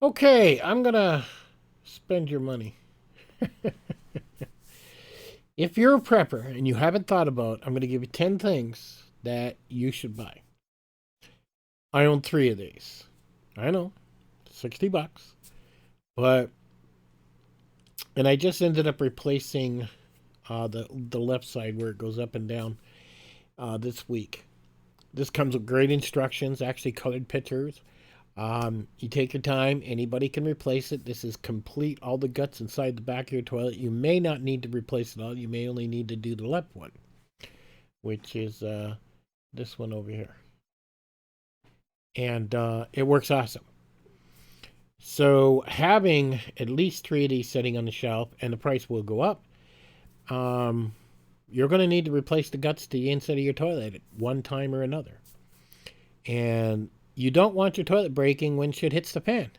Okay, I'm gonna spend your money. If you're a prepper and you haven't thought about, I'm gonna give you 10 things that you should buy. I own 3 of these. I know, $60, but and I just ended up replacing the left side where it goes up and down this week. This comes with great instructions, actually colored pictures. You take your time. Anybody can replace it. This is complete. All the guts inside the back of your toilet. You may not need to replace it all. You may only need to do the left one, which is this one over here. And it works awesome. So having at least 3 of these sitting on the shelf, and the price will go up, um, you're going to need to replace the guts to the inside of your toilet at one time or another. And you don't want your toilet breaking when shit hits the fan.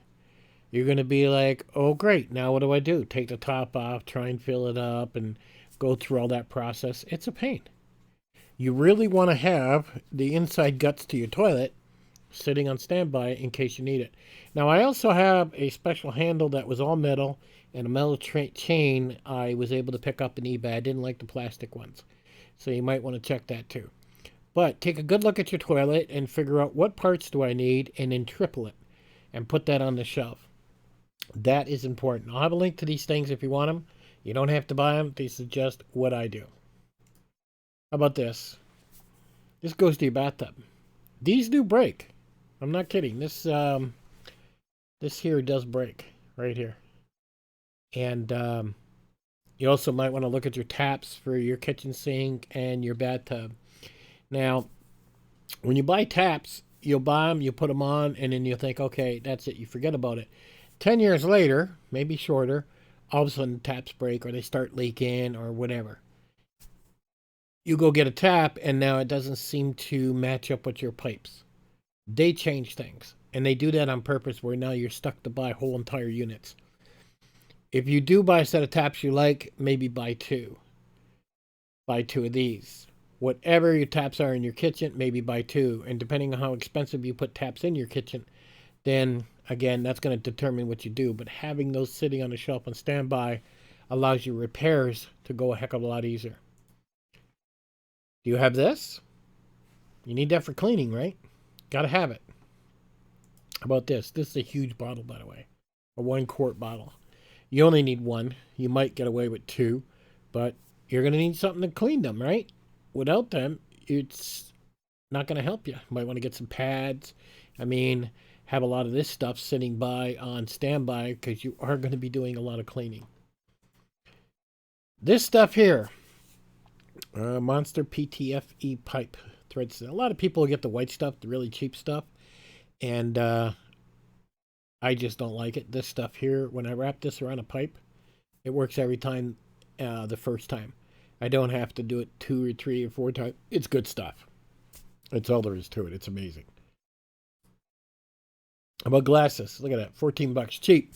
You're going to be like, oh, great. Now what do I do? Take the top off, try and fill it up, and go through all that process. It's a pain. You really want to have the inside guts to your toilet sitting on standby in case you need it. Now, I also have a special handle that was all metal and a metal chain I was able to pick up in eBay. I didn't like the plastic ones. So you might want to check that too. But take a good look at your toilet and figure out what parts do I need and then triple it and put that on the shelf. That is important. I'll have a link to these things if you want them. You don't have to buy them. This is just what I do. How about this? This goes to your bathtub. These do break. I'm not kidding. This here does break right here. And you also might want to look at your taps for your kitchen sink and your bathtub. Now, when you buy taps, you'll buy them, you put them on, and then you think, okay, that's it. You forget about it. 10 years later, maybe shorter, all of a sudden the taps break or they start leaking or whatever. You go get a tap, and now it doesn't seem to match up with your pipes. They change things, and they do that on purpose where now you're stuck to buy whole entire units. If you do buy a set of taps you like, maybe buy two. Buy 2 of these. Whatever your taps are in your kitchen, maybe buy 2. And depending on how expensive you put taps in your kitchen, then again, that's going to determine what you do. But having those sitting on the shelf on standby allows your repairs to go a heck of a lot easier. Do you have this? You need that for cleaning, right? Got to have it. How about this? This is a huge bottle, by the way. A 1 quart bottle. You only need 1. You might get away with 2, but you're going to need something to clean them, right? Without them, it's not going to help you. You might want to get some pads. I mean, have a lot of this stuff sitting by on standby because you are going to be doing a lot of cleaning. This stuff here, Monster PTFE pipe threads. A lot of people get the white stuff, the really cheap stuff, and I just don't like it. This stuff here, when I wrap this around a pipe, it works every time the first time. I don't have to do it 2 or 3 or 4 times. It's good stuff. That's all there is to it. It's amazing. How about glasses? Look at that. $14. Cheap.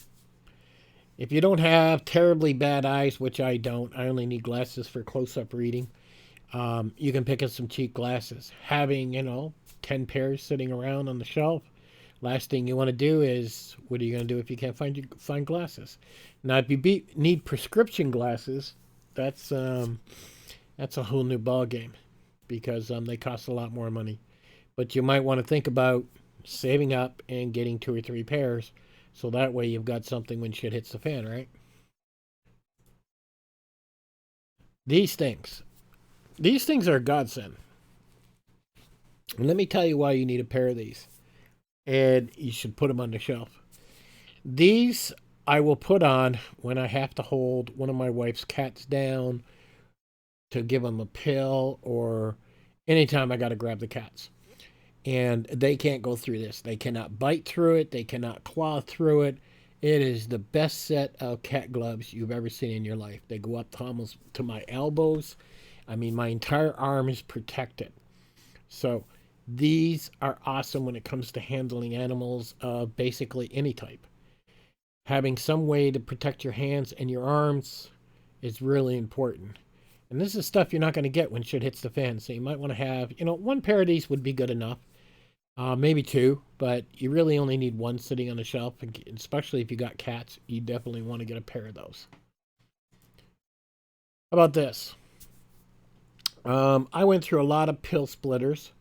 If you don't have terribly bad eyes, which I don't, I only need glasses for close-up reading. You can pick up some cheap glasses. Having, 10 pairs sitting around on the shelf, last thing you want to do is, what are you going to do if you can't find glasses? Now, if you need prescription glasses, that's a whole new ball game because they cost a lot more money. But you might want to think about saving up and getting 2 or 3 pairs, so that way you've got something when shit hits the fan, right? These things. These things are a godsend. And let me tell you why you need a pair of these. And you should put them on the shelf. These I will put on when I have to hold one of my wife's cats down to give them a pill or anytime I got to grab the cats. And they can't go through this. They cannot bite through it. They cannot claw through it. It is the best set of cat gloves you've ever seen in your life. They go up to almost to my elbows. I mean, my entire arm is protected. So these are awesome when it comes to handling animals of basically any type. Having some way to protect your hands and your arms is really important. And this is stuff you're not going to get when shit hits the fan. So you might want to have, 1 pair of these would be good enough. maybe two, but you really only need one sitting on the shelf, especially if you got cats. You definitely want to get a pair of those. How about this? I went through a lot of pill splitters.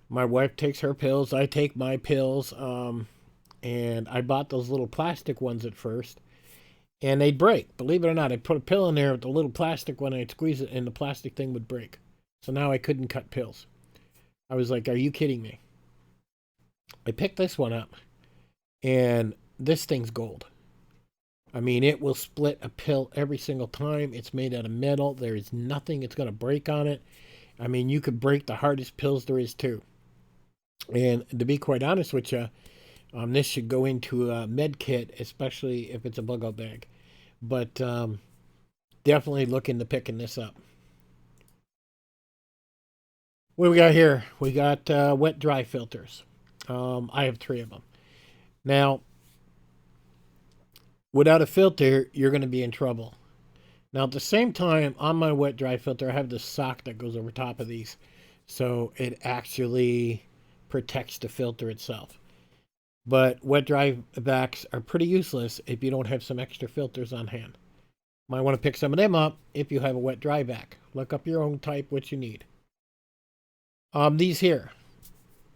My wife takes her pills, I take my pills, and I bought those little plastic ones at first, and they'd break. Believe it or not, I'd put a pill in there with the little plastic one, I'd squeeze it, and the plastic thing would break. So now I couldn't cut pills. I was like, are you kidding me? I picked this one up, and this thing's gold. I mean, it will split a pill every single time. It's made out of metal. There is nothing it's going to break on it. I mean, you could break the hardest pills there is, too. And to be quite honest with you, this should go into a med kit, especially if it's a bug out bag. But definitely look into picking this up. What do we got here? We got wet dry filters. I have 3 of them. Now, without a filter, you're going to be in trouble. Now, at the same time, on my wet dry filter, I have this sock that goes over top of these. So it actually protects the filter itself. But wet dry vacs are pretty useless if you don't have some extra filters on hand. Might want to pick some of them up if you have a wet dry vac. Look up your own type, what you need. These here.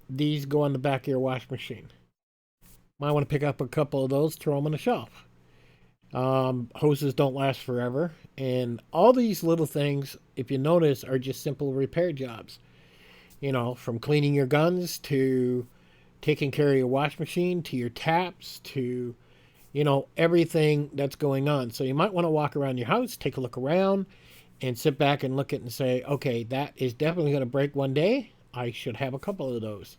These go on the back of your wash machine. Might want to pick up a couple of those, throw them on the shelf. Hoses don't last forever. And all these little things, if you notice, are just simple repair jobs. You know, from cleaning your guns to taking care of your wash machine to your taps to, you know, everything that's going on. So you might want to walk around your house, take a look around, and sit back and look at it and say, okay, that is definitely going to break one day. I should have a couple of those.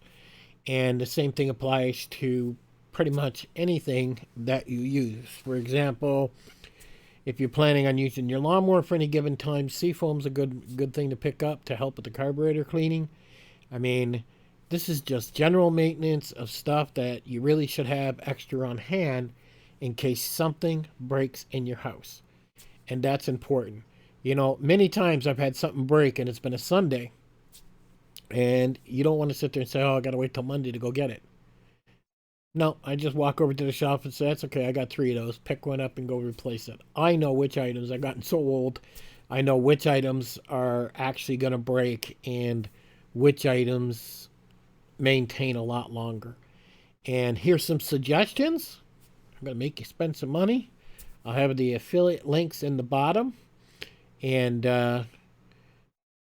And the same thing applies to pretty much anything that you use. For example, if you're planning on using your lawnmower for any given time, seafoam's a good thing to pick up to help with the carburetor cleaning. I mean, this is just general maintenance of stuff that you really should have extra on hand in case something breaks in your house. And that's important. You know, many times I've had something break and it's been a Sunday. And you don't want to sit there and say, oh, I got to wait till Monday to go get it. No, I just walk over to the shop and say, that's okay, I got 3 of those. Pick one up and go replace it. I know which items, I've gotten so old, I know which items are actually going to break and which items maintain a lot longer. And here's some suggestions. I'm going to make you spend some money. I'll have the affiliate links in the bottom. And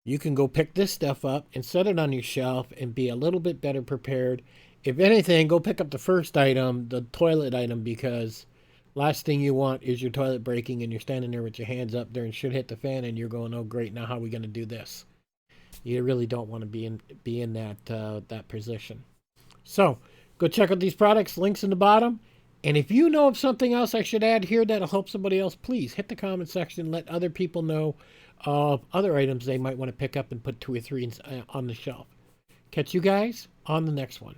you can go pick this stuff up and set it on your shelf and be a little bit better prepared. If anything, go pick up the first item, the toilet item, because last thing you want is your toilet breaking and you're standing there with your hands up there and shit hit the fan and you're going, oh great, now how are we going to do this? You really don't want to be in that position. So go check out these products, links in the bottom. And if you know of something else I should add here that'll help somebody else, please hit the comment section. Let other people know of other items they might want to pick up and put 2 or 3 on the shelf. Catch you guys on the next one.